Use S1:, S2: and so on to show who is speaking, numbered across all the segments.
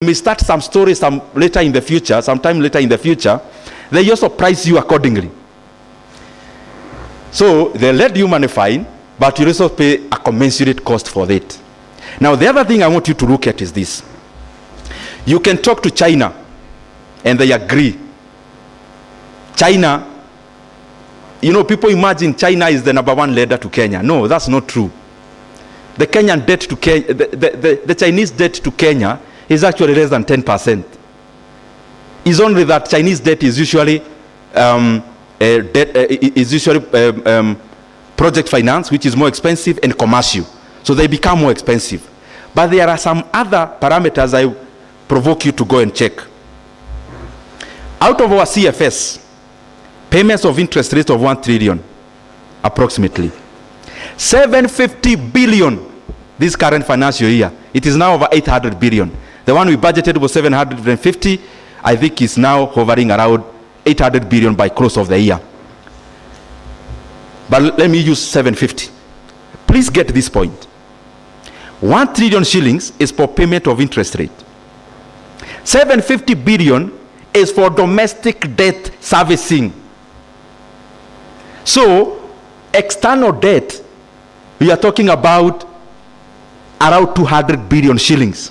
S1: may start some stories sometime later in the future, they also price you accordingly. So they let you money fine, but you also pay a commensurate cost for that. Now the other thing I want you to look at is this. You can talk to China and they agree. China, you know, people imagine China is the #1 lender to Kenya. No, that's not true. The Kenyan debt to Kenya, the Chinese debt to Kenya is actually less than 10%. It's only that Chinese debt is usually project finance, which is more expensive, and commercial. So they become more expensive. But there are some other parameters I provoke you to go and check. Out of our CFS, payments of interest rate of 1 trillion, approximately. 750 billion this current financial year. It is now over 800 billion. The one we budgeted was 750. I think it's now hovering around 800 billion by close of the year. But let me use 750. Please get this point. 1 trillion shillings is for payment of interest rate. 750 billion is for domestic debt servicing. So, external debt, we are talking about around 200 billion shillings.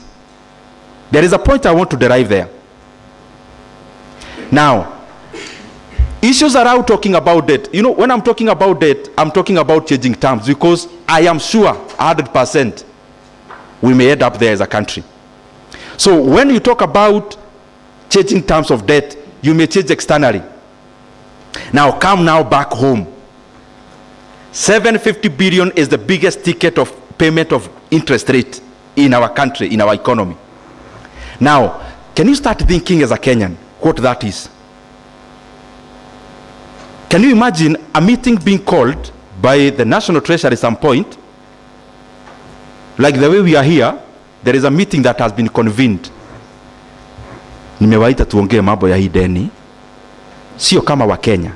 S1: There is a point I want to derive there. Now, issues around talking about debt. You know, when I'm talking about debt, I'm talking about changing terms, because I am sure 100% we may end up there as a country. So when you talk about changing terms of debt, you may change externally. Now come now back home. 750 billion is the biggest ticket of payment of interest rate in our country, in our economy. Now, can you start thinking as a Kenyan what that is? Can you imagine a meeting being called by the National Treasury at some point? Like the way we are here, there is a meeting that has been convened. Nimewaita tuongee mambo ya hii deni. Sio kama wa Kenya,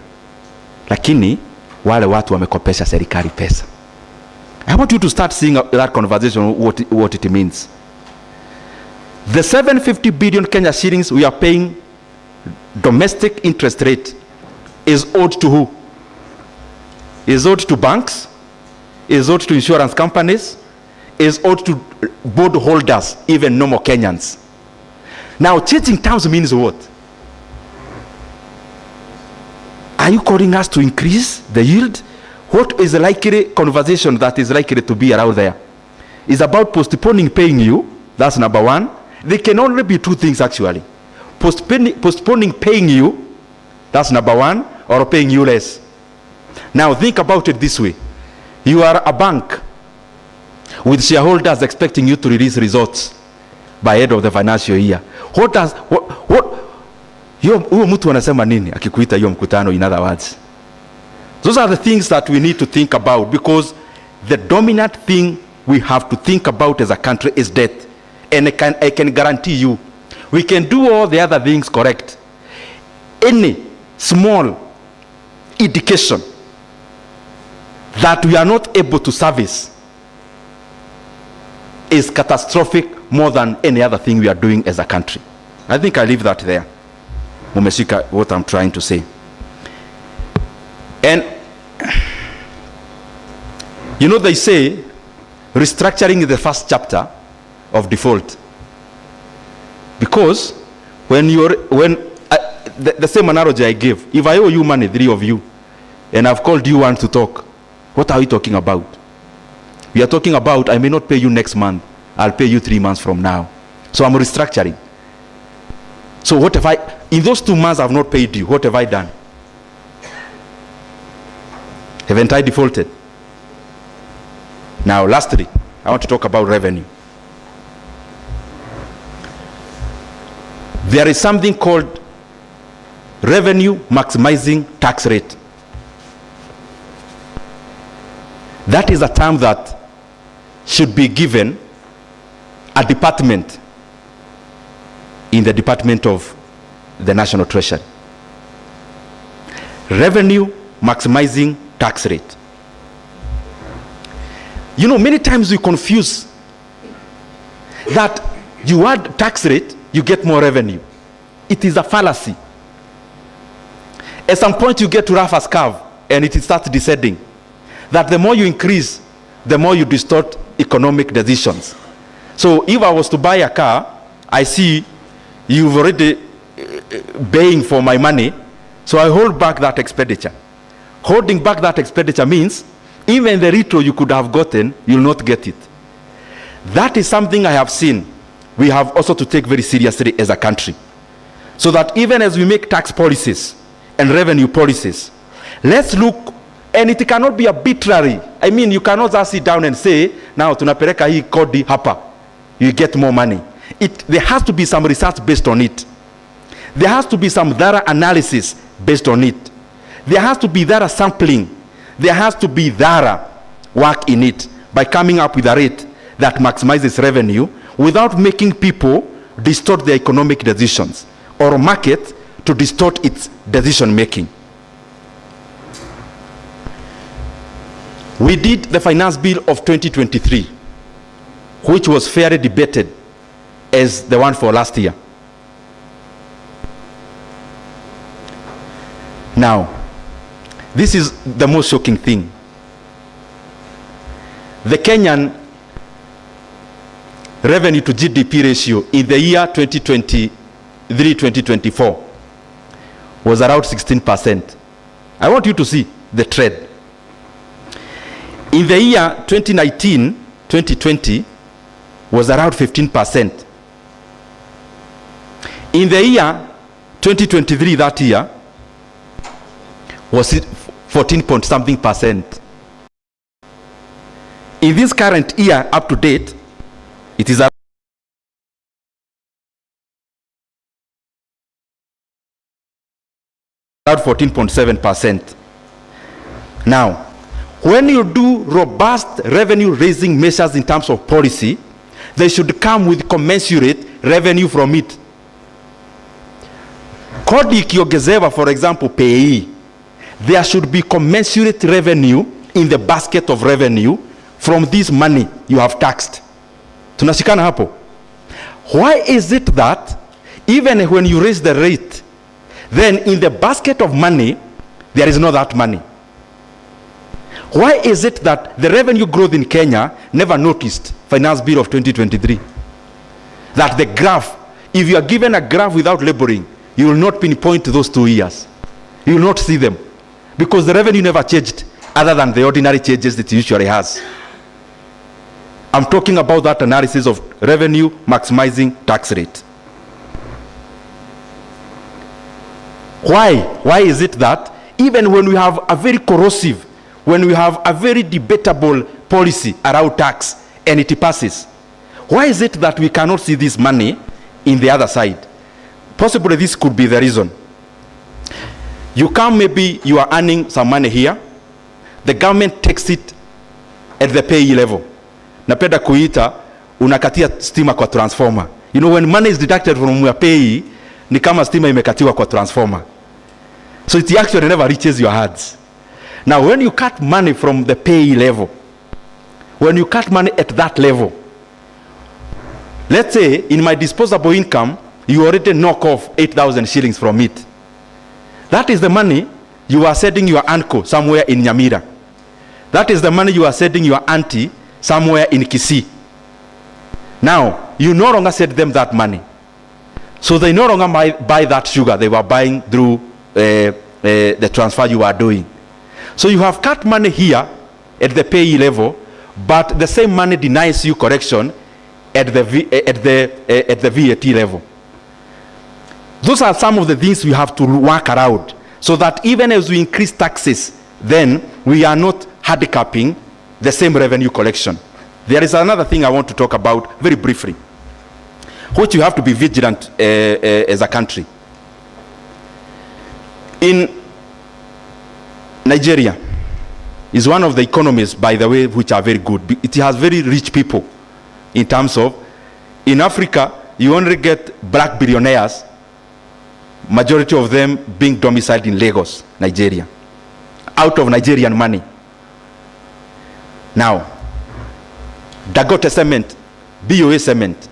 S1: lakini wale watu wamekopesha serikali pesa. I want you to start seeing that conversation, what it means. The 750 billion Kenya shillings we are paying domestic interest rate is owed to who? Is owed to banks, is owed to insurance companies, is owed to bond holders, even normal Kenyans. Now, changing terms means what? Are you calling us to increase the yield? What is the likely conversation that is likely to be around there? It's about postponing paying you. That's number one. There can only be two things actually. Postponing paying you, that's number one, or paying you less. Now think about it this way. You are a bank with shareholders expecting you to release results by end of the financial year. Huyo mtu anasema nini akikuita hiyo mkutano, in other words? Those are the things that we need to think about, because the dominant thing we have to think about as a country is debt. And I can guarantee you, we can do all the other things correct. Any small indication that we are not able to service is catastrophic more than any other thing we are doing as a country. I think I leave that there. Mumeshika what I'm trying to say. And you know, they say restructuring is the first chapter of default, because the same analogy I gave, if I owe you money, 3 of you, and I've called you one to talk, what are we talking about? We are talking about I may not pay you next month, I'll pay you 3 months from now. So I'm restructuring. So what if in those 2 months I've not paid you, what have I done? Haven't I defaulted? Now lastly, I want to talk about revenue. There is something called revenue maximizing tax rate. That is a term that should be given a department in the Department of the National Treasury. Revenue maximizing tax rate. You know, many times we confuse that you add tax rate you get more revenue. It is a fallacy. At some point you get to Rafa's curve and it starts descending. That the more you increase, the more you distort economic decisions. So if I was to buy a car, I see you've already paying for my money, so I hold back that expenditure. Holding back that expenditure means even the retro you could have gotten, you'll not get it. That is something I have seen we have also to take very seriously as a country. So that even as we make tax policies and revenue policies, let's look, and it cannot be arbitrary. I mean, you cannot just sit down and say, now tunapeleka hii kodi hapa, you get more money. There has to be some research based on it. There has to be some thorough analysis based on it. There has to be thorough sampling. There has to be thorough work in it by coming up with a rate that maximizes revenue without making people distort their economic decisions or market to distort its decision making. We did the finance bill of 2023, which was fairly debated as the one for last year. Now, this is the most shocking thing. The Kenyan revenue to GDP ratio in the year 2023-2024 was around 16%. I want you to see the trend. In the year 2019-2020 was around 15%. In the year 2023, that year, was 14 point something percent. In this current year, up to date, it is around 14.7%. Now, when you do robust revenue raising measures in terms of policy, they should come with commensurate revenue from it. Kodi ikiongezewa, for example, pay, there should be commensurate revenue in the basket of revenue from this money you have taxed. Tunashikana hapo. Why is it that even when you raise the rate, then in the basket of money, there is not that money? Why is it that the revenue growth in Kenya never noticed finance bill of 2023? That the graph, if you are given a graph without labeling, you will not pinpoint those 2 years. You will not see them. Because the revenue never changed other than the ordinary changes it usually has. I'm talking about that analysis of revenue maximizing tax rate. Why is it that even when we have a very corrosive, when we have a very debatable policy around tax and it passes, why is it that we cannot see this money in the other side? Possibly this could be the reason. You come, maybe you are earning some money here, the government takes it at the payee level. Napenda kuita unakatia stima kwa transformer. You know, when money is deducted from your payee, ni kama stima imekatiwa kwa transformer. So it actually never reaches your hands. Now when you cut money from the payee level, when you cut money at that level, let's say in my disposable income, you already knock off 8,000 shillings from it. That is the money you are sending your uncle somewhere in Nyamira. That is the money you are sending your auntie somewhere in Kisii. Now, you no longer send them that money. So they no longer buy that sugar they were buying through the transfer you are doing. So you have cut money here at the payee level, but the same money denies you correction at the VAT level. Those are some of the things we have to work around, so that even as we increase taxes, then we are not handicapping the same revenue collection. There is another thing I want to talk about very briefly, which you have to be vigilant as a country. In Nigeria is one of the economies, by the way, which are very good. It has very rich people in terms of, in Africa, you only get black billionaires, majority of them being domiciled in Lagos, Nigeria, out of Nigerian money. Now, Dagote Cement, BOA Cement,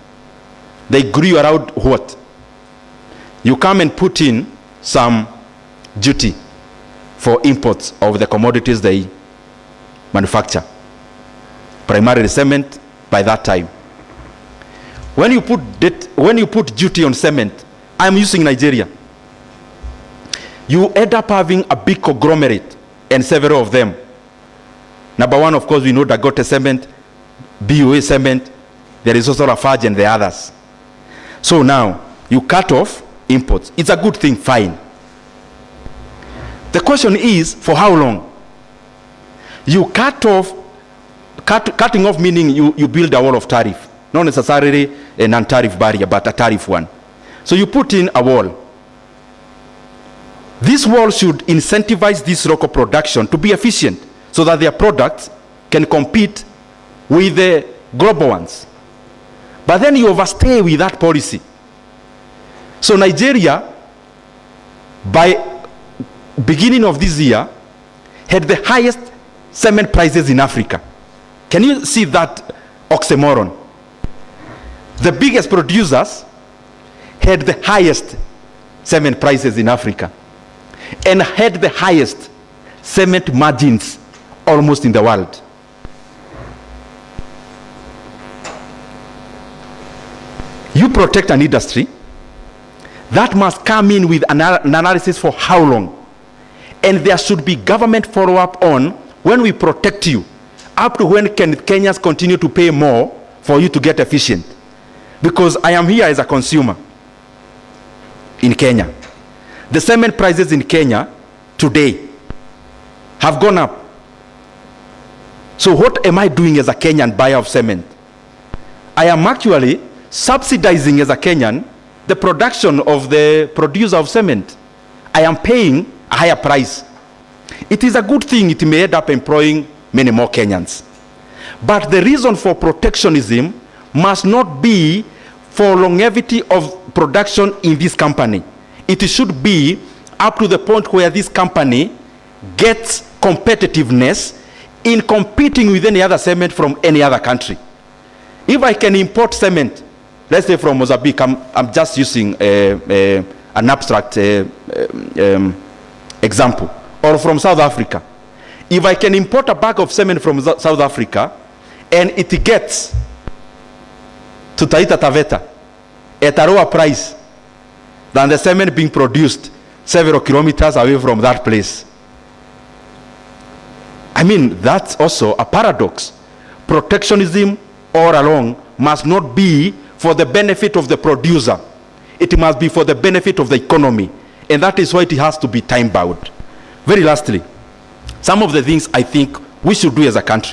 S1: They grew around what? You come and put in some duty for imports of the commodities they manufacture, primarily cement by that time. When you put duty on cement, I'm using Nigeria, you end up having a big conglomerate and several of them. Number one, of course, we know Dangote Cement, BOA Cement, there is also Lafarge and the others. So now, you cut off imports. It's a good thing, fine. The question is, for how long? You cutting off meaning you build a wall of tariff. Not necessarily a non-tariff barrier, but a tariff one. So you put in a wall. This wall should incentivize this local production to be efficient so that their products can compete with the global ones. But then you overstay with that policy. So Nigeria, by beginning of this year, had the highest cement prices in Africa. Can you see that oxymoron? The biggest producers had the highest cement prices in Africa and had the highest cement margins almost in the world. You protect an industry that must come in with an analysis for how long, and there should be government follow-up on when we protect you, up to when can Kenyans continue to pay more for you to get efficient. Because I am here as a consumer in Kenya. The cement prices in Kenya today have gone up. So what am I doing as a Kenyan buyer of cement? I am actually subsidizing as a Kenyan the production of the producer of cement. I am paying a higher price. It is a good thing. It may end up employing many more Kenyans. But the reason for protectionism must not be for longevity of production in this company. It should be up to the point where this company gets competitiveness in competing with any other cement from any other country. If I can import cement, let's say from Mozambique, I'm just using an abstract example, or from South Africa. If I can import a bag of cement from South Africa and it gets to Taita Taveta at a lower price than the cement being produced several kilometers away from that place, I mean, that's also a paradox. Protectionism all along must not be for the benefit of the producer. It must be for the benefit of the economy. And that is why it has to be time-bound. Very lastly, some of the things I think we should do as a country.